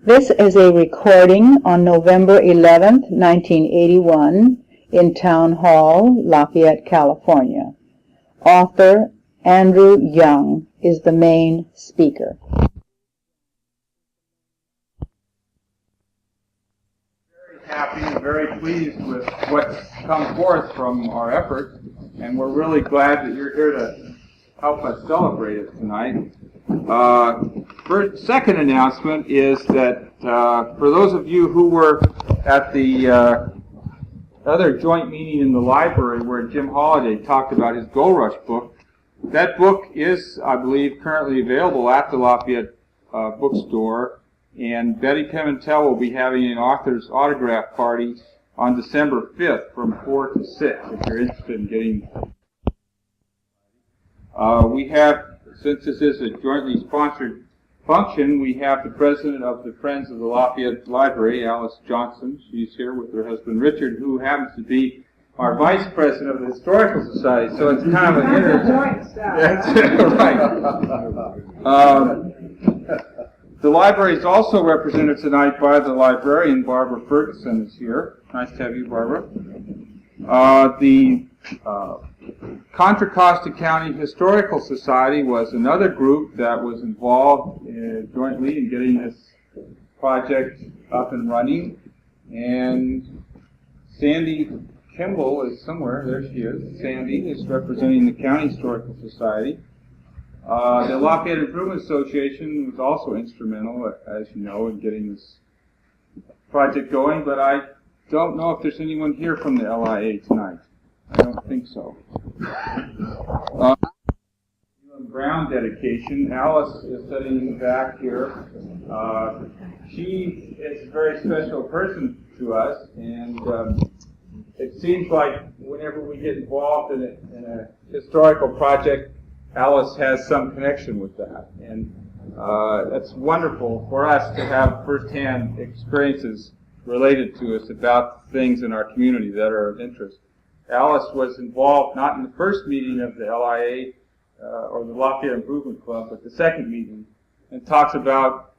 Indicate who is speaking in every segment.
Speaker 1: This is a recording on November 11th, 1981, in Town Hall, Lafayette, California. Author Andrew Young is the main speaker.
Speaker 2: Very happy and very pleased with what's come forth from our efforts, and we're really glad that you're here to help us celebrate it tonight. Second announcement is that for those of you who were at the other joint meeting in the library where Jim Holliday talked about his Gold Rush book, that book is, I believe, currently available at the Lafayette bookstore, and Betty Pimentel will be having an author's autograph party on December 5th from 4 to 6 if you're interested in getting. We have, since this is a jointly sponsored function, we have the president of the Friends of the Lafayette Library, Alice Johnson. She's here with her husband Richard, who happens to be our vice president of the Historical Society. So it's kind of an joint staff. That's right. The library is also represented tonight by the librarian, Barbara Ferguson, is here. Nice to have you, Barbara. The Contra Costa County Historical Society was another group that was involved jointly in getting this project up and running. And Sandy Kimball is somewhere. There she is. Sandy is representing the County Historical Society. The Lafayette Improvement Association was also instrumental, as you know, in getting this project going, but I don't know if there's anyone here from the LIA tonight. I don't think so. Brown dedication. Alice is sitting in the back here. She is a very special person to us, and it seems like whenever we get involved in a historical project, Alice has some connection with that, and that's wonderful for us to have firsthand experiences related to us about things in our community that are of interest. Alice was involved not in the first meeting of the LIA or the Lafayette Improvement Club, but the second meeting, and talks about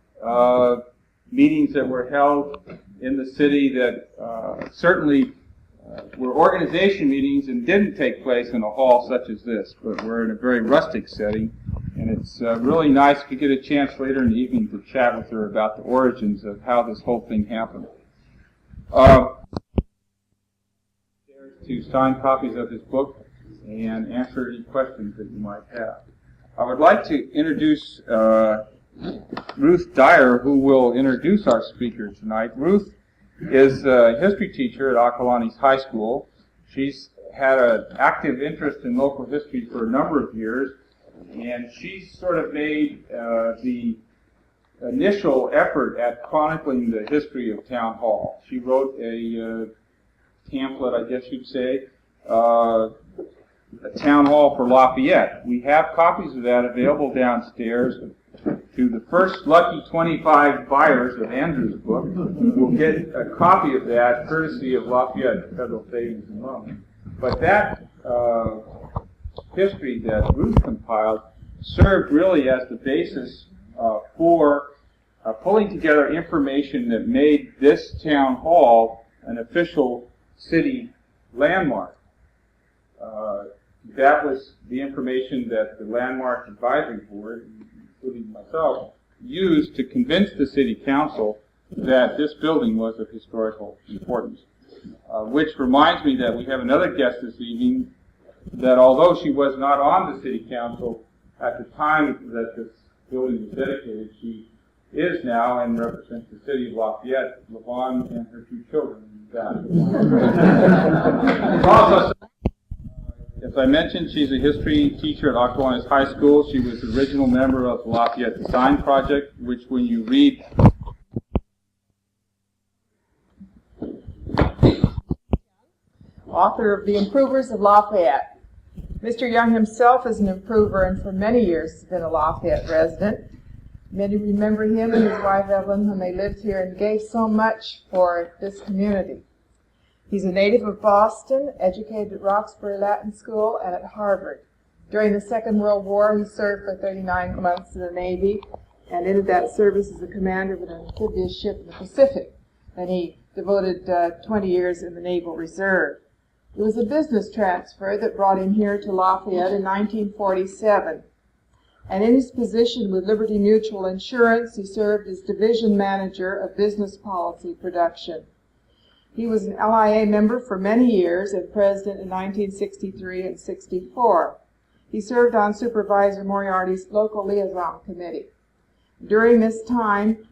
Speaker 2: meetings that were held in the city that certainly were organization meetings and didn't take place in a hall such as this, but were in a very rustic setting. And it's really nice to get a chance later in the evening to chat with her about the origins of how this whole thing happened. To sign copies of his book and answer any questions that you might have. I would like to introduce Ruth Dyer, who will introduce our speaker tonight. Ruth is a history teacher at Acalanes High School. She's had an active interest in local history for a number of years, and she sort of made the initial effort at chronicling the history of Town Hall. She wrote a pamphlet, I guess you'd say, a Town Hall for Lafayette. We have copies of that available downstairs. To the first lucky 25 buyers of Andrew's book, we'll get a copy of that courtesy of Lafayette Federal Savings and Loan. But that history that Ruth compiled served really as the basis for pulling together information that made this town hall an official city landmark. That was the information that the Landmark Advisory Board, including myself, used to convince the City Council that this building was of historical importance. Which reminds me that we have another guest this evening that, although she was not on the City Council at the time that this building was dedicated, she is now and represents the city of Lafayette, Levon and her two children. Also, as I mentioned, she's a history teacher at Acalanes High School. She was the original member of the Lafayette Design Project, which when you read...
Speaker 3: Author of The Improvers of Lafayette. Mr. Young himself is an improver and for many years has been a Lafayette resident. Many remember him and his wife Evelyn when they lived here and gave so much for this community. He's a native of Boston, educated at Roxbury Latin School and at Harvard. During the Second World War, he served for 39 months in the Navy and ended that service as a commander of an amphibious ship in the Pacific. And he devoted 20 years in the Naval Reserve. It was a business transfer that brought him here to Lafayette in 1947. And in his position with Liberty Mutual Insurance, he served as division manager of business policy production. He was an LIA member for many years and president in 1963 and 64. He served on Supervisor Moriarty's local liaison committee. During this time,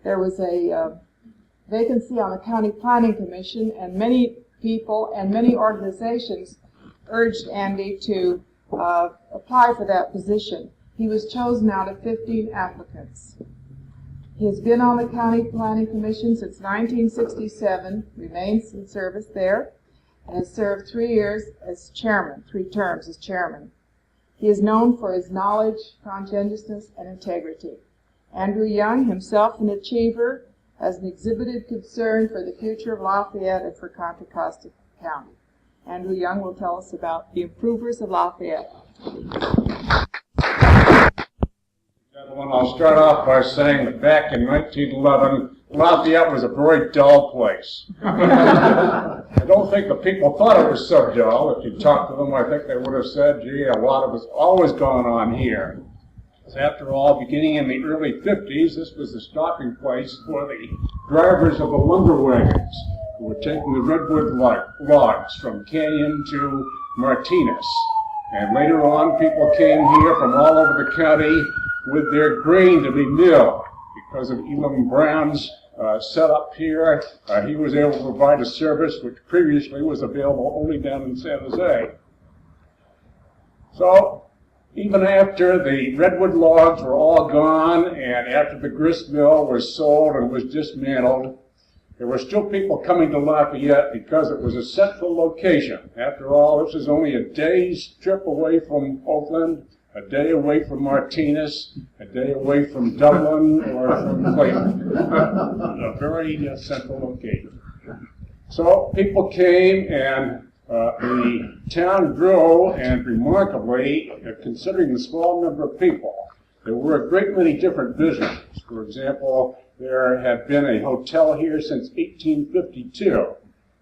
Speaker 3: there was a vacancy on the County Planning Commission, and many people and many organizations urged Andy to apply for that position. He was chosen out of 15 applicants. He has been on the County Planning Commission since 1967, remains in service there, and has served 3 years as chairman, 3 terms as chairman. He is known for his knowledge, conscientiousness, and integrity. Andrew Young, himself an achiever, has an exhibited concern for the future of Lafayette and for Contra Costa County. Andrew Young will tell us about the improvers of Lafayette.
Speaker 4: Gentlemen, I'll start off by saying that back in 1911, Lafayette was a very dull place. I don't think the people thought it was so dull. If you talked to them, I think they would have said, gee, a lot of it's always gone on here. So after all, beginning in the early 50s, this was the stopping place for the drivers of the lumber wagons who were taking the redwood logs from Canyon to Martinez. And later on, people came here from all over the county with their grain to be milled. Because of Elam Brown's setup here, he was able to provide a service which previously was available only down in San Jose. So, even after the redwood logs were all gone and after the grist mill was sold and was dismantled, there were still people coming to Lafayette because it was a central location. After all, this is only a day's trip away from Oakland, a day away from Martinez, a day away from Dublin or from Clayton. A very central location. So people came, and the town grew, and remarkably, considering the small number of people, there were a great many different businesses. For example, there had been a hotel here since 1852,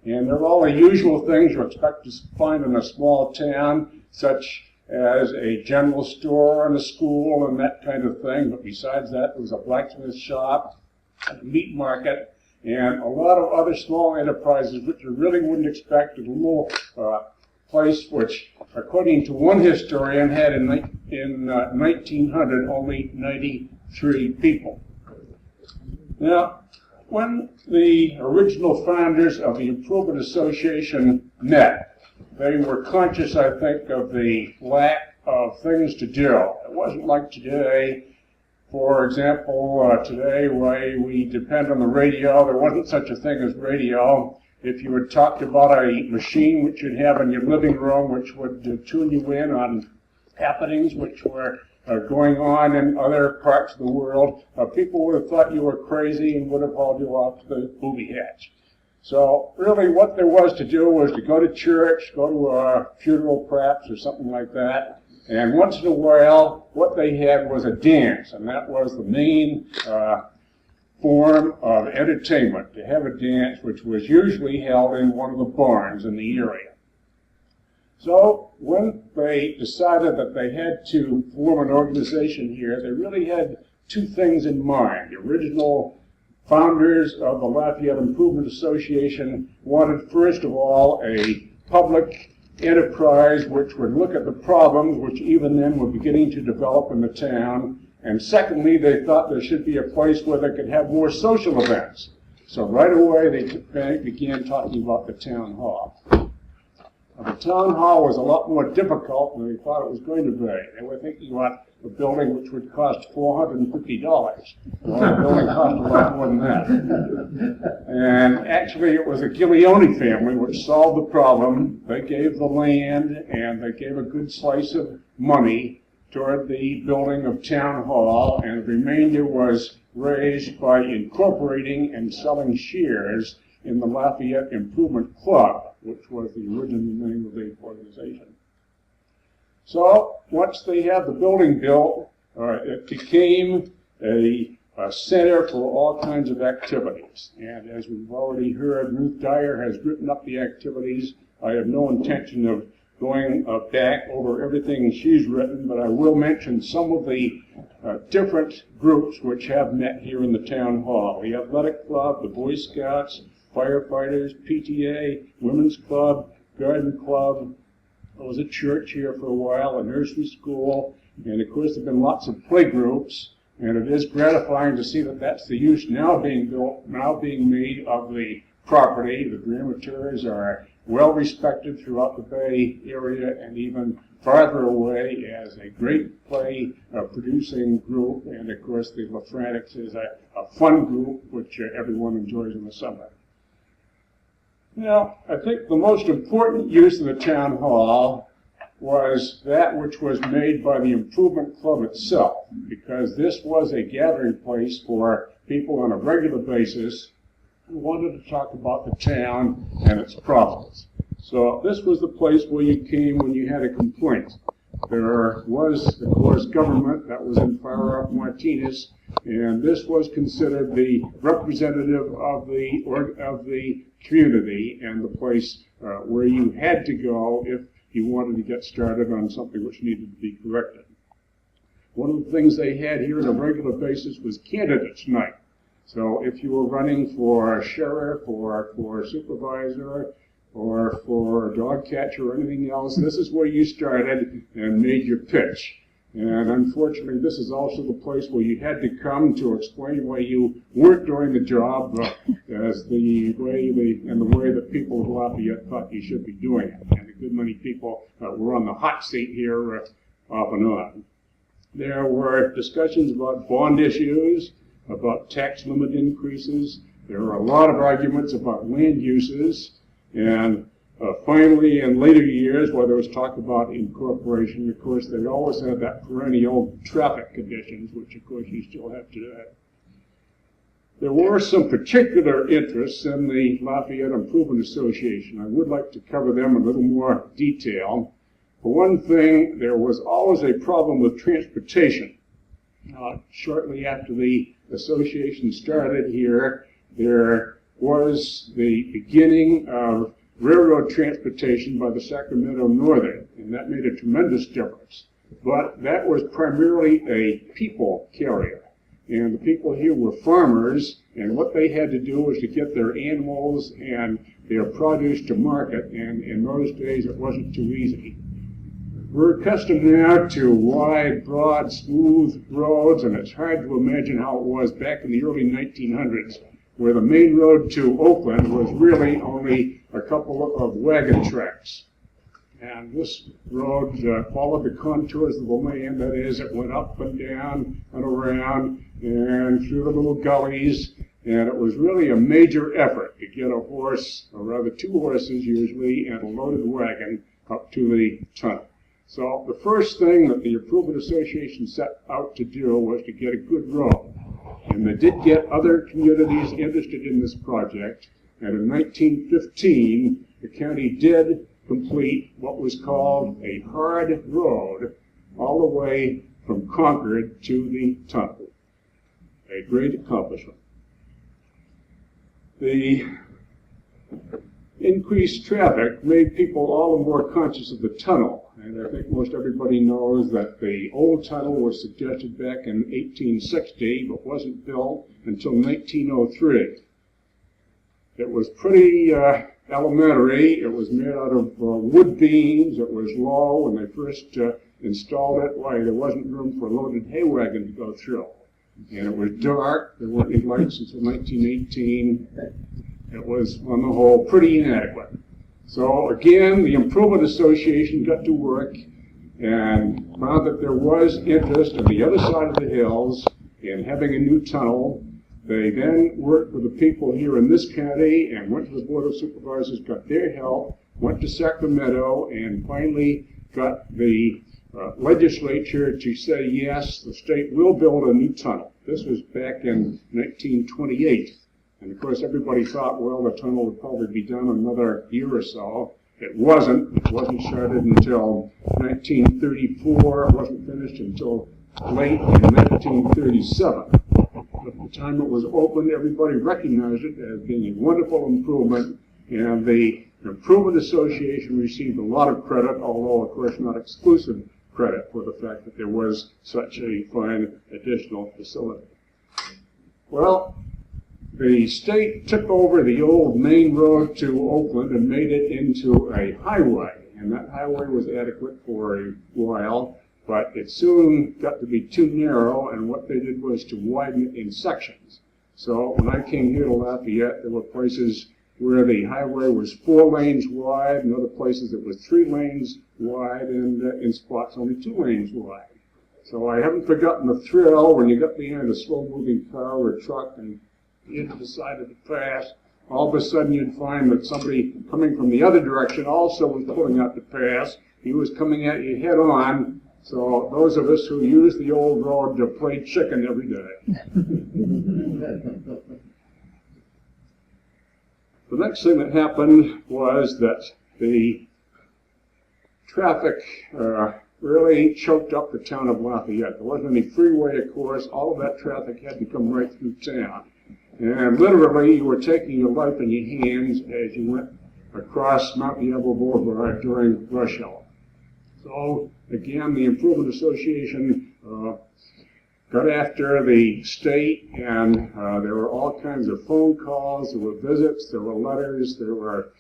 Speaker 4: and there are all the usual things you expect to find in a small town, such as a general store and a school and that kind of thing. But besides that, there was a blacksmith shop, a meat market, and a lot of other small enterprises which you really wouldn't expect in a little place which, according to one historian, had in 1900 only 93 people. Now, when the original founders of the Improvement Association met, they were conscious, I think, of the lack of things to do. It wasn't like today. For example, today, we depend on the radio. There wasn't such a thing as radio. If you had talked about a machine which you'd have in your living room, which would tune you in on happenings which were going on in other parts of the world, people would have thought you were crazy and would have hauled you off to the booby hatch. So really what there was to do was to go to church, go to a funeral perhaps or something like that, and once in a while what they had was a dance, and that was the main form of entertainment, to have a dance which was usually held in one of the barns in the area. So when they decided that they had to form an organization here, they really had 2 things in mind. The original founders of the Lafayette Improvement Association wanted, first of all, a public enterprise which would look at the problems which even then were beginning to develop in the town. And secondly, they thought there should be a place where they could have more social events. So right away they began talking about the town hall. Now, the town hall was a lot more difficult than they thought it was going to be. They were thinking about a building which would cost $450. Well, the building cost a lot more than that. And actually it was a Gileone family which solved the problem. They gave the land and they gave a good slice of money toward the building of town hall, and the remainder was raised by incorporating and selling shares in the Lafayette Improvement Club, which was the original name of the organization. So once they had the building built, it became a center for all kinds of activities. And as we've already heard, Ruth Dyer has written up the activities. I have no intention of going back over everything she's written, but I will mention some of the different groups which have met here in the town hall. The Athletic Club, the Boy Scouts, firefighters, PTA, Women's Club, Garden Club. There was a church here for a while, a nursery school, and of course there have been lots of play groups. And it is gratifying to see that that's the use now being built, now being made of the property. The Dramateurs are well respected throughout the Bay Area and even farther away as a great play producing group. And of course the Lafrantics is a fun group which everyone enjoys in the summer. Now, I think the most important use of the town hall was that which was made by the Improvement Club itself, because this was a gathering place for people on a regular basis who wanted to talk about the town and its problems. So this was the place where you came when you had a complaint. There was, of course, government that was in Far Off Martinez, and this was considered the representative of the community and the place where you had to go if you wanted to get started on something which needed to be corrected. One of the things they had here on a regular basis was candidates night. So if you were running for sheriff or for supervisor or for dog catcher or anything else, this is where you started and made your pitch. And unfortunately, this is also the place where you had to come to explain why you weren't doing the job as the way that people of Lafayette thought you should be doing it. And a good many people were on the hot seat here off and on. There were discussions about bond issues, about tax limit increases. There were a lot of arguments about land uses, and finally, in later years, where there was talk about incorporation, of course, they always had that perennial traffic conditions, which, of course, you still have today. There were some particular interests in the Lafayette Improvement Association. I would like to cover them in a little more detail. For one thing, there was always a problem with transportation. Shortly after the association started here, there was the beginning of railroad transportation by the Sacramento Northern, and that made a tremendous difference. But that was primarily a people carrier, and the people here were farmers, and what they had to do was to get their animals and their produce to market, and in those days it wasn't too easy. We're accustomed now to wide, broad, smooth roads, and it's hard to imagine how it was back in the early 1900s, where the main road to Oakland was really only a couple of wagon tracks. And this road followed the contours of the land. That is, it went up and down and around and through the little gullies. And it was really a major effort to get a horse, or rather 2 horses usually, and a loaded wagon up to the tunnel. So the first thing that the Improvement Association set out to do was to get a good road. And they did get other communities interested in this project. And in 1915, the county did complete what was called a hard road all the way from Concord to the tunnel. A great accomplishment. The increased traffic made people all the more conscious of the tunnel. And I think most everybody knows that the old tunnel was suggested back in 1860, but wasn't built until 1903. It was pretty elementary. It was made out of wood beams. It was low. When they first installed it, why, there wasn't room for a loaded hay wagon to go through. And it was dark. There weren't any lights until 1918. It was, on the whole, pretty inadequate. So again, the Improvement Association got to work and found that there was interest on the other side of the hills in having a new tunnel. They then worked with the people here in this county and went to the Board of Supervisors, got their help, went to Sacramento, and finally got the legislature to say, yes, the state will build a new tunnel. This was back in 1928. And of course, everybody thought, well, the tunnel would probably be done another year or so. It wasn't. It wasn't started until 1934. It wasn't finished until late in 1937. At the time it was opened, everybody recognized it as being a wonderful improvement, and the Improvement Association received a lot of credit, although, of course, not exclusive credit for the fact that there was such a fine additional facility. Well, the state took over the old main road to Oakland and made it into a highway, and that highway was adequate for a while, but it soon got to be too narrow, and what they did was to widen it in sections. So when I came here to Lafayette, there were places where the highway was 4 lanes wide, and other places it was 3 lanes wide, and in spots only 2 lanes wide. So I haven't forgotten the thrill when you got behind a slow-moving car or a truck and you decided to pass. All of a sudden you'd find that somebody coming from the other direction also was pulling out to pass. He was coming at you head on. So those of us who used the old road played chicken every day. The next thing that happened was that the traffic really choked up the town of Lafayette. There wasn't any freeway, of course. All of that traffic had to come right through town. And literally, you were taking your life in your hands as you went across Mount Diablo Boulevard during rush hour. So, again, the Improvement Association got after the state, and there were all kinds of phone calls, there were visits, there were letters, there were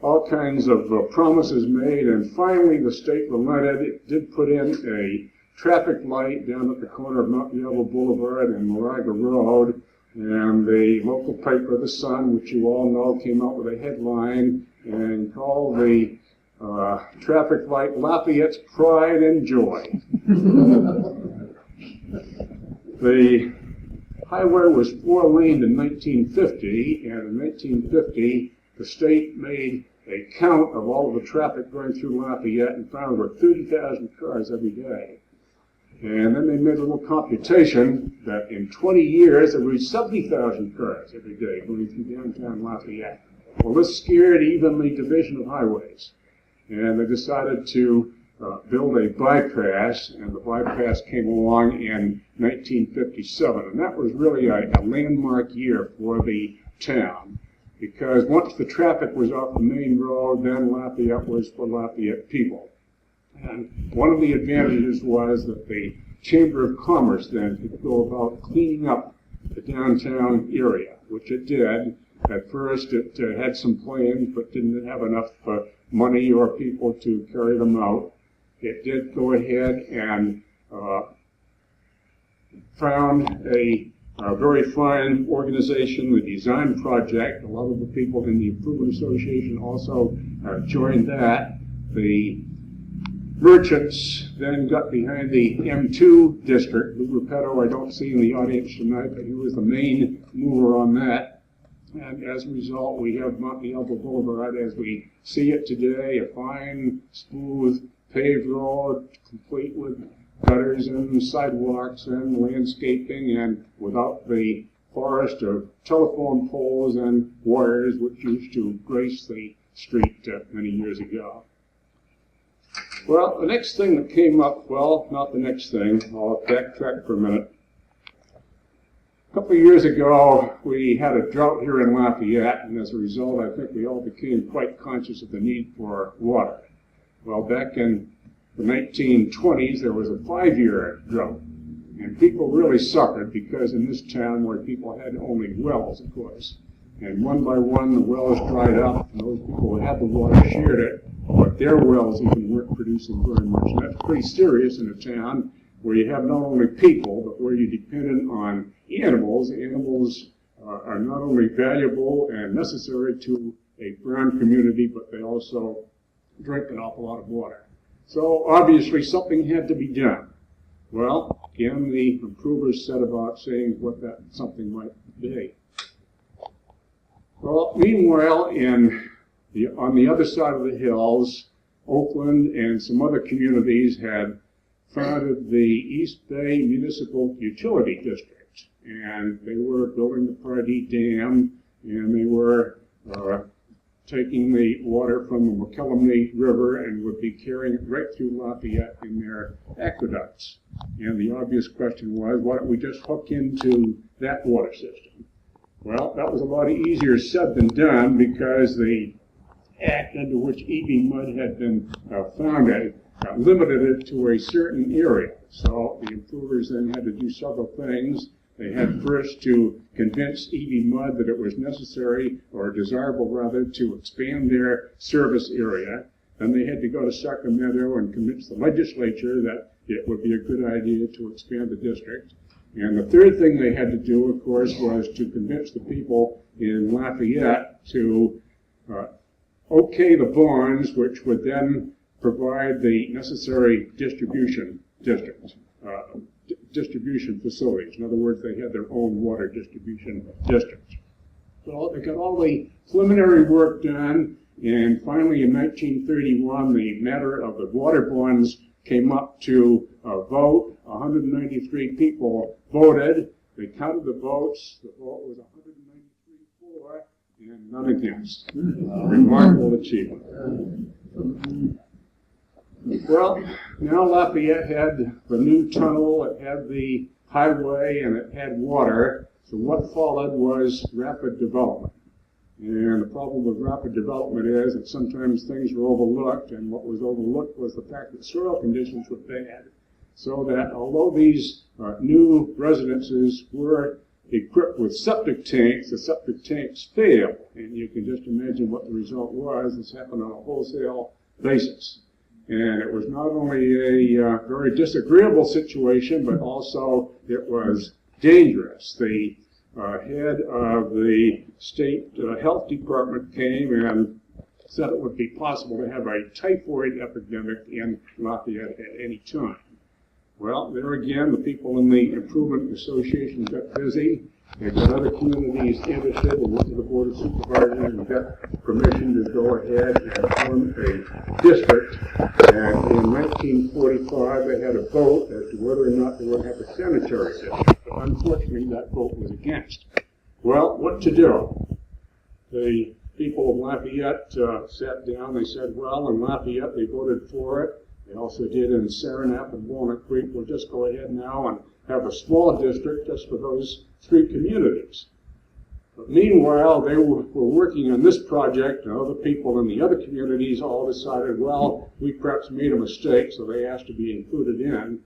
Speaker 4: all kinds of promises made, and finally the state relented. It did put in a traffic light down at the corner of Mount Diablo Boulevard and Moraga Road, and the local paper, The Sun, which you all know, came out with a headline and called the traffic light Lafayette's Pride and Joy. The highway was 4-laned in 1950, and in 1950 the state made a count of all of the traffic going through Lafayette and found there were 30,000 cars every day. And then they made a little computation that in 20 years there were 70,000 cars every day going through downtown Lafayette. Well, this scared even the Division of Highways, and they decided to build a bypass, and the bypass came along in 1957, and that was really a landmark year for the town, because once the traffic was off the main road, then Lafayette was for Lafayette people. And one of the advantages was that the Chamber of Commerce then could go about cleaning up the downtown area, which it did. At first it had some plans, but didn't have enough money or people to carry them out. It did go ahead and found a very fine organization, the Design Project. A lot of the people in the Improvement Association also joined that. The merchants then got behind the M2 district. Lou Repetto, I don't see in the audience tonight, but he was the main mover on that. And as a result, we have Mount Diablo Boulevard as we see it today, a fine, smooth, paved road, complete with gutters and sidewalks and landscaping, and without the forest of telephone poles and wires which used to grace the street many years ago. Well, the next thing that came up, well, not the next thing, I'll backtrack for a minute. A couple of years ago, we had a drought here in Lafayette, and as a result, I think we all became quite conscious of the need for water. Well, back in the 1920s, there was a 5-year drought, and people really suffered because in this town where people had only wells, of course, and one by one the wells dried up, and those people who had the water shared it, but their wells even weren't producing very much. And that's pretty serious in a town where you have not only people, but where you're dependent on animals. Animals are not only valuable and necessary to a brown community, but they also drink an awful lot of water. So obviously something had to be done. Well, again, the improvers set about saying what that something might be. Well, meanwhile, on the other side of the hills, Oakland and some other communities had founded the East Bay Municipal Utility District, and they were building the Pardee Dam, and they were taking the water from the McKellamney River and would be carrying it right through Lafayette in their aqueducts. And the obvious question was, why don't we just hook into that water system? Well, that was a lot easier said than done, because the act under which EB mud had been founded limited it to a certain area. So the improvers then had to do several things. They had first to convince EB mud that it was necessary, or desirable rather, to expand their service area. Then they had to go to Sacramento and convince the legislature that it would be a good idea to expand the district. And the third thing they had to do, of course, was to convince the people in Lafayette to okay the bonds, which would then provide the necessary distribution facilities. In other words, they had their own water distribution districts. So they got all the preliminary work done, and finally in 1931, the matter of the water bonds came up to a vote. 193 people voted. They counted the votes. The vote was 193 for and none against. Remarkable achievement. Well, now Lafayette had the new tunnel, it had the highway, and it had water. So what followed was rapid development. And the problem with rapid development is that sometimes things were overlooked, and what was overlooked was the fact that soil conditions were bad. So that although these new residences were equipped with septic tanks, the septic tanks failed. And you can just imagine what the result was. This happened on a wholesale basis. And it was not only a very disagreeable situation, but also it was dangerous. The head of the state health department came and said it would be possible to have a typhoid epidemic in Lafayette at any time. Well, there again, the people in the Improvement Association got busy. They got other communities interested and went to the Board of Supervisors and got permission to go ahead and form a district. And in 1945, they had a vote as to whether or not they would have a sanitary district. But unfortunately, that vote was against. Well, what to do? The people of Lafayette sat down. They said, well, in Lafayette, they voted for it. They also did in Saranac and Walnut Creek. We'll just go ahead now and have a small district just for those three communities. But meanwhile, they were working on this project, and other people in the other communities all decided, well, we perhaps made a mistake, so they asked to be included in.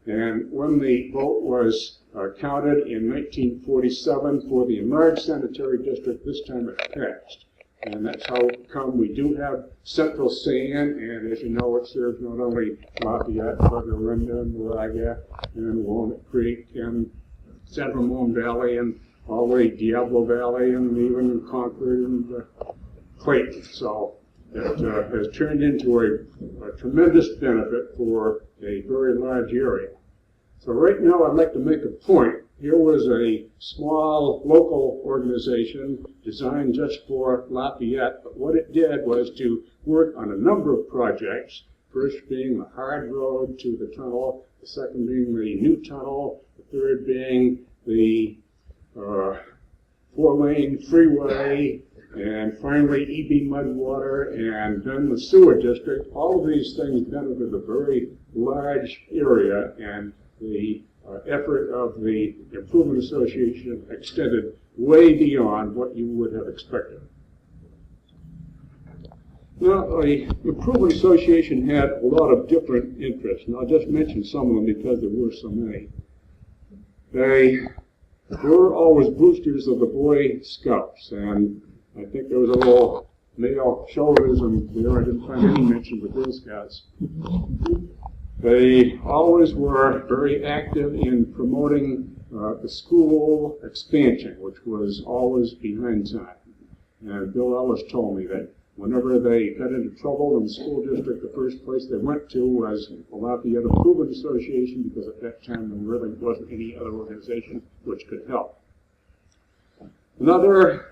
Speaker 4: And when the vote was counted in 1947 for the enlarged sanitary district, this time it passed. And that's how come we do have Central Sand, and as you know, it serves not only Lafayette, but Orinda and Moraga and Walnut Creek and San Ramon Valley and all the way Diablo Valley and even Concord and Clayton. So it has turned into a tremendous benefit for a very large area. So right now I'd like to make a point. Here was a small local organization designed just for Lafayette, but what it did was to work on a number of projects, first being the hard road to the tunnel, the second being the new tunnel, the third being the 4-lane freeway, and finally EB Mudwater, and then the sewer district. All of these things benefited a very large area, and the effort of the Improvement Association extended way beyond what you would have expected. Now, the Improvement Association had a lot of different interests, and I'll just mention some of them because there were so many. They were always boosters of the Boy Scouts, and I think there was a little male chauvinism there. I didn't find any mention of the Girl Scouts. They always were very active in promoting the school expansion, which was always behind time. And Bill Ellis told me that whenever they got into trouble in the school district, the first place they went to was the Lafayette Improvement Association, because at that time there really wasn't any other organization which could help. Another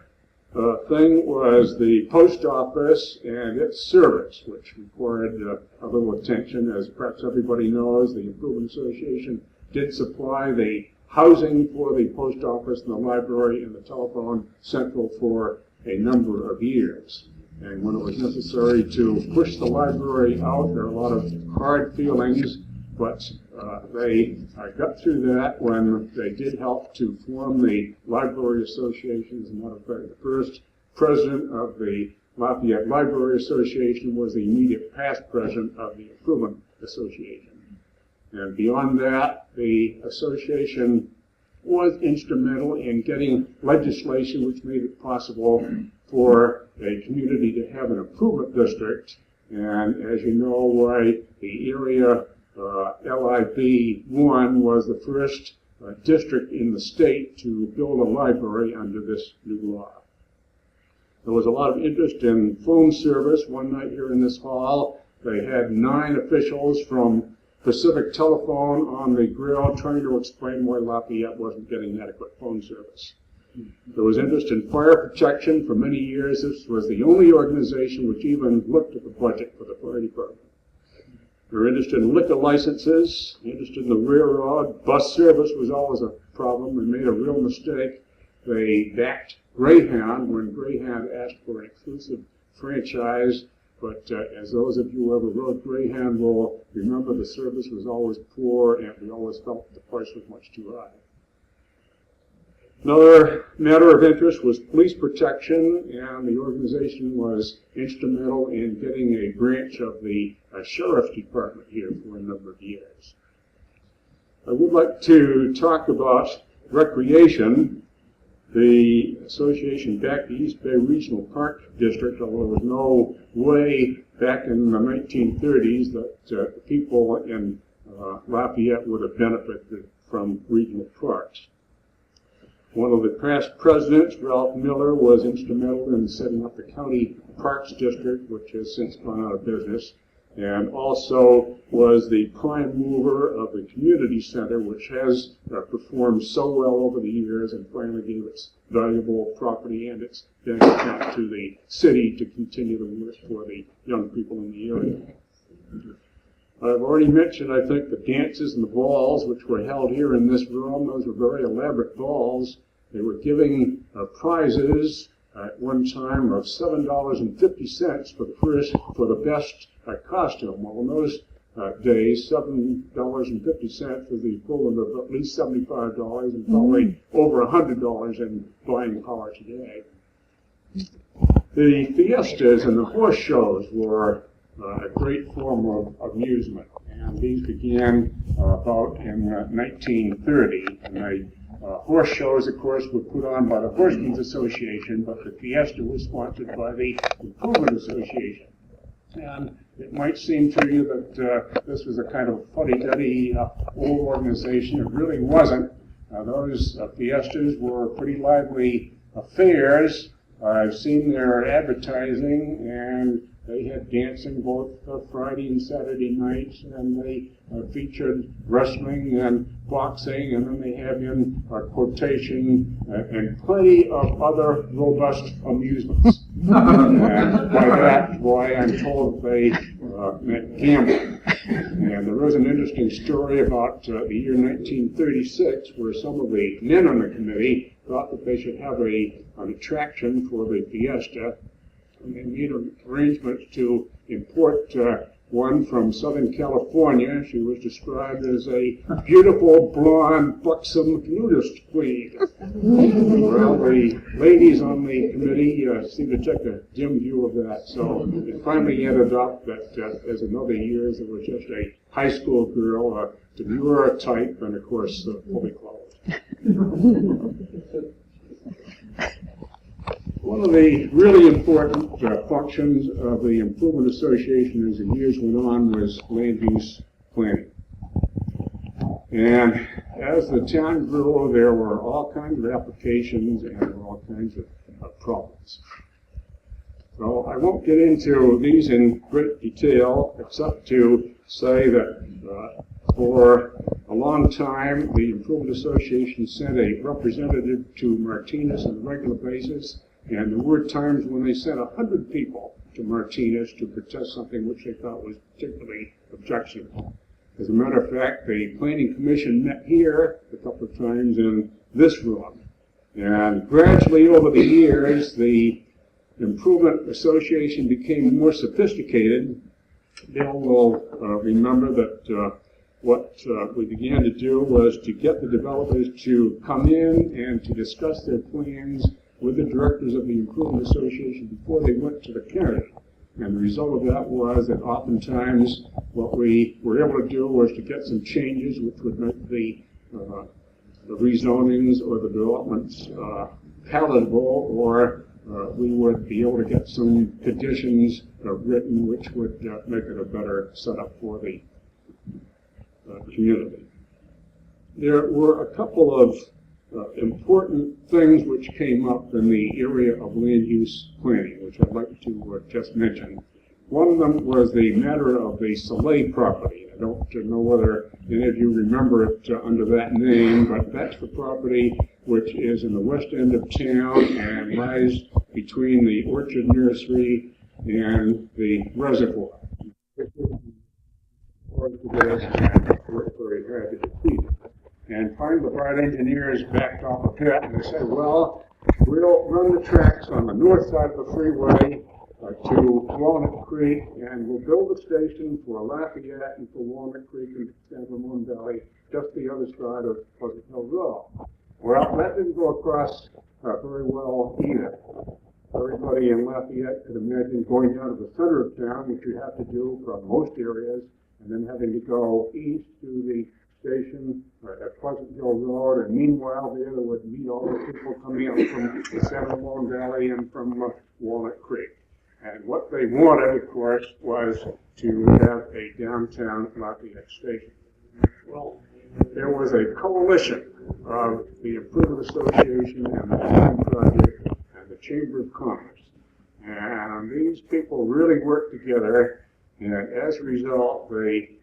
Speaker 4: thing was the post office and its service, which required a little attention. As perhaps everybody knows, the Improvement Association did supply the housing for the post office and the library and the telephone central for a number of years. And when it was necessary to push the library out, there were a lot of hard feelings, but they got through that when they did help to form the Library Association. As a matter of fact, the first president of the Lafayette Library Association was the immediate past president of the Improvement Association. And beyond that, the association was instrumental in getting legislation which made it possible for a community to have an improvement district. And as you know, why the area LIB1 was the first district in the state to build a library under this new law. There was a lot of interest in phone service. One night here in this hall, they had 9 officials from Pacific Telephone on the grill trying to explain why Lafayette wasn't getting adequate phone service. There was interest in fire protection for many years. This was the only organization which even looked at the budget for the fire department. They were interested in liquor licenses, interested in the railroad. Bus service was always a problem. They made a real mistake. They backed Greyhound when Greyhound asked for an exclusive franchise. But as those of you who ever rode Greyhound will remember, the service was always poor, and we always felt the price was much too high. Another matter of interest was police protection, and the organization was instrumental in getting a branch of the sheriff's department here for a number of years. I would like to talk about recreation. The association backed the East Bay Regional Park District, although there was no way back in the 1930s that people in Lafayette would have benefited from regional parks. One of the past presidents, Ralph Miller, was instrumental in setting up the County Parks District, which has since gone out of business, and also was the prime mover of the community center, which has performed so well over the years and finally gave its valuable property and its bank account to the city to continue the work for the young people in the area. I've already mentioned, I think, the dances and the balls, which were held here in this room. Those were very elaborate balls. They were giving prizes at one time of $7.50 for the best costume. Well, in those days, $7.50 was the equivalent of at least $75 and probably over $100 in buying power today. The fiestas and the horse shows were a great form of amusement, and these began about in 1930. And the horse shows, of course, were put on by the Horsemen's Association, but the fiesta was sponsored by the Improvement Association. And it might seem to you that this was a kind of fuddy-duddy old organization. It really wasn't. Those fiestas were pretty lively affairs. I've seen their advertising, and they had dancing both Friday and Saturday nights, and they featured wrestling and boxing, and then they had in quotation and plenty of other robust amusements. And by that, why I'm told they meant gambling. And there was an interesting story about the year 1936, where some of the men on the committee thought that they should have an attraction for the fiesta. And they made arrangements to import one from Southern California. She was described as a beautiful, blonde, buxom nudist queen. Well, the ladies on the committee seemed to take a dim view of that, so it finally ended up that as another years, it was just a high school girl, a demure type, and of course, fully clothed. One of the really important functions of the Improvement Association as the years went on was land use planning. And as the town grew, there were all kinds of applications and there were all kinds of problems. So I won't get into these in great detail, except to say that for a long time, the Improvement Association sent a representative to Martinez on a regular basis. And there were times when they sent 100 people to Martinez to protest something which they thought was particularly objectionable. As a matter of fact, the Planning Commission met here a couple of times in this room. And gradually over the years, the Improvement Association became more sophisticated, Bill will remember that what we began to do was to get the developers to come in and to discuss their plans with the directors of the Improvement Association before they went to the county. And the result of that was that oftentimes what we were able to do was to get some changes which would make the rezonings or the developments palatable, or we would be able to get some conditions written which would make it a better setup for the community. There were a couple of important things which came up in the area of land use planning, which I'd like to just mention. One of them was the matter of the Soleil property. I don't know whether any of you remember it under that name, but that's the property which is in the west end of town and lies between the Orchard Nursery and the reservoir. Worked very hard to defeat it. And finally, the bright engineers backed off a bit, and they said, well, we'll run the tracks on the north side of the freeway to Walnut Creek, and we'll build a station for Lafayette and for Walnut Creek and San Ramon Valley, just the other side of Pleasant Hill Road. Well, that didn't go across very well either. Everybody in Lafayette could imagine going down to the center of town, which you have to do from most areas, and then having to go east to the station at Pleasant Hill Road, and meanwhile there would meet all the people coming up from the San Ramon Valley and from Walnut Creek. And what they wanted, of course, was to have a downtown Lafayette station. Well, there was a coalition of the Improvement Association and the Design Project and the Chamber of Commerce. And these people really worked together, and as a result, they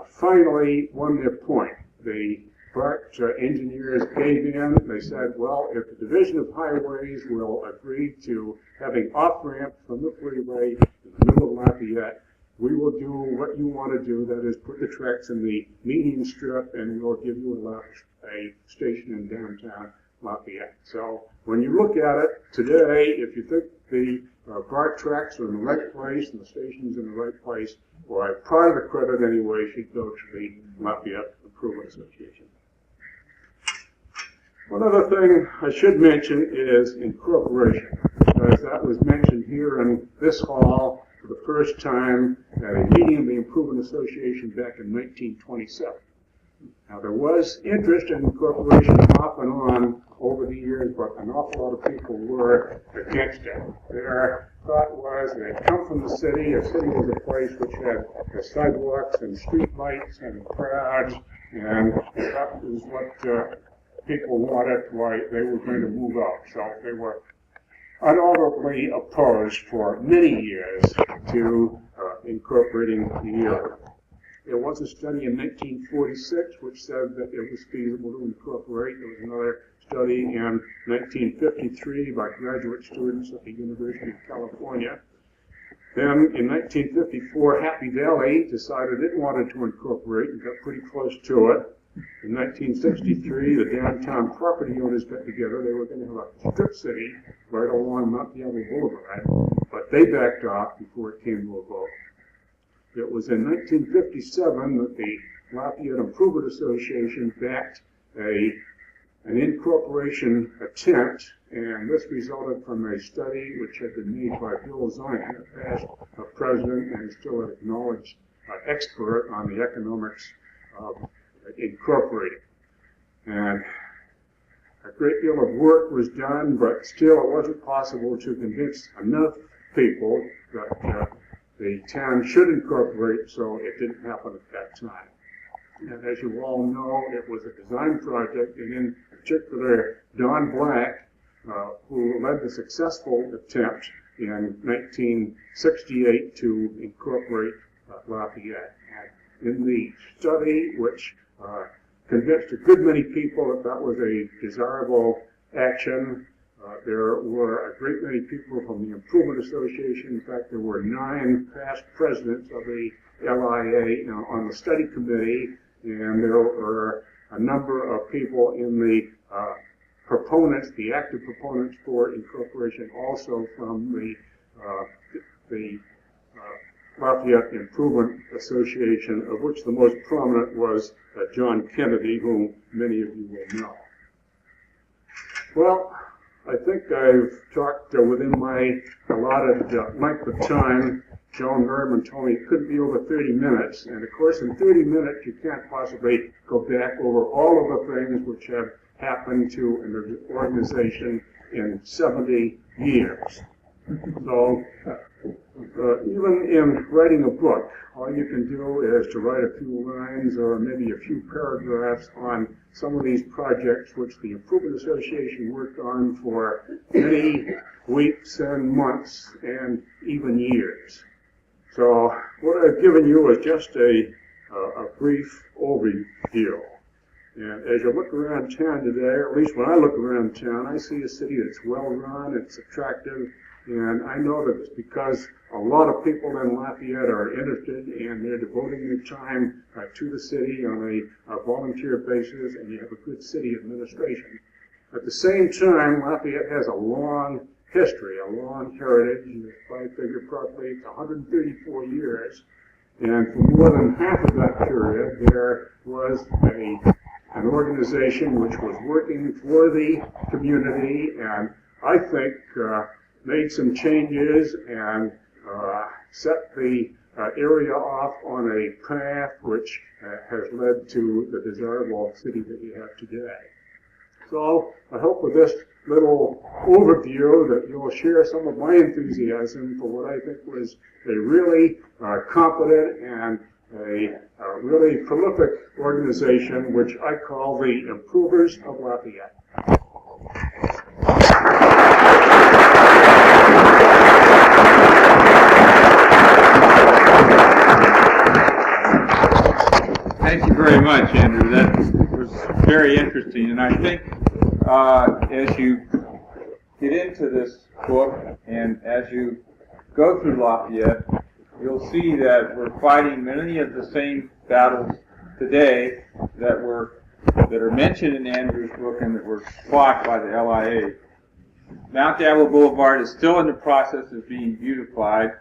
Speaker 4: finally won their point. The BART engineers gave in. They said, well, if the Division of Highways will agree to having off-ramps from the freeway in the middle of Lafayette, we will do what you want to do, that is put the tracks in the median strip, and we'll give you a station in downtown Lafayette. So when you look at it today, if you think the BART tracks are in the right place and the station's in the right place, well, part of the credit anyway should go to the Lafayette Improvement Association. One other thing I should mention is incorporation, because that was mentioned here in this hall for the first time at a meeting of the Improvement Association back in 1927. Now, there was interest in incorporation off and on over the years, but an awful lot of people were against it. Their thought was they'd come from the city. A city was a place which had sidewalks and street lights and crowds, and that was what people wanted, why they were going to move out. So they were unalterably opposed for many years to incorporating the area. There was a study in 1946 which said that it was feasible to incorporate. There was another study in 1953 by graduate students at the University of California. Then in 1954, Happy Valley decided it wanted to incorporate and got pretty close to it. In 1963, the downtown property owners got together. They were going to have a strip city right along Mount Diablo Boulevard, but they backed off before it came to a vote. It was in 1957 that the Lafayette Improvement Association backed an incorporation attempt, and this resulted from a study which had been made by Bill Zion, a past president and still an acknowledged expert on the economics of incorporating. And a great deal of work was done, but still it wasn't possible to convince enough people that the town should incorporate, so it didn't happen at that time. And as you all know, it was a design project, and in particular, Don Black, who led the successful attempt in 1968 to incorporate Lafayette. And in the study, which convinced a good many people that that was a desirable action, there were a great many people from the Improvement Association. In fact, there were 9 past presidents of the LIA on the study committee, and there were a number of people in the proponents, the active proponents for incorporation, also from the Lafayette Improvement Association, of which the most prominent was John Kennedy, whom many of you will know. Well, I think I've talked within my allotted length of time. Joan Merriman told me it couldn't be over 30 minutes, and of course in 30 minutes you can't possibly go back over all of the things which have happened to an organization in 70 years. So even in writing a book, all you can do is to write a few lines or maybe a few paragraphs on some of these projects which the Improvement Association worked on for many weeks and months and even years. So what I've given you is just a brief overview. And as you look around town today, or at least when I look around town, I see a city that's well run, it's attractive, and I know that it's because a lot of people in Lafayette are interested and they're devoting their time to the city on a volunteer basis, and you have a good city administration. At the same time, Lafayette has a long history, a long heritage. If I figure properly, it's 134 years, and for more than half of that period, there was an organization which was working for the community, and I think made some changes and set the area off on a path which has led to the desirable city that you have today. So I hope with this little overview that you'll share some of my enthusiasm for what I think was a really competent and a really prolific organization, which I call the Improvers of Lafayette.
Speaker 2: Thank you very much, Andrew. That was very interesting, and I think as you get into this book and as you go through Lafayette, you'll see that we're fighting many of the same battles today that are mentioned in Andrew's book and that were fought by the LIA. Mount Diablo Boulevard is still in the process of being beautified,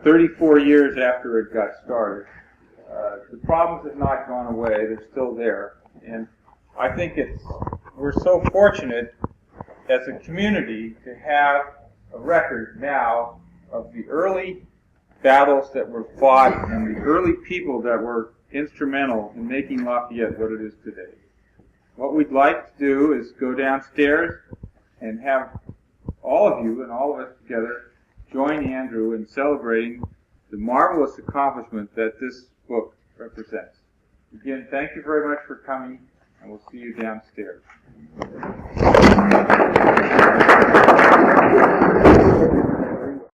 Speaker 2: 34 years after it got started. The problems have not gone away, they're still there. And I think we're so fortunate as a community to have a record now of the early battles that were fought and the early people that were instrumental in making Lafayette what it is today. What we'd like to do is go downstairs and have all of you and all of us together join Andrew in celebrating the marvelous accomplishment that this book represents. Again, thank you very much for coming, and we'll see you downstairs.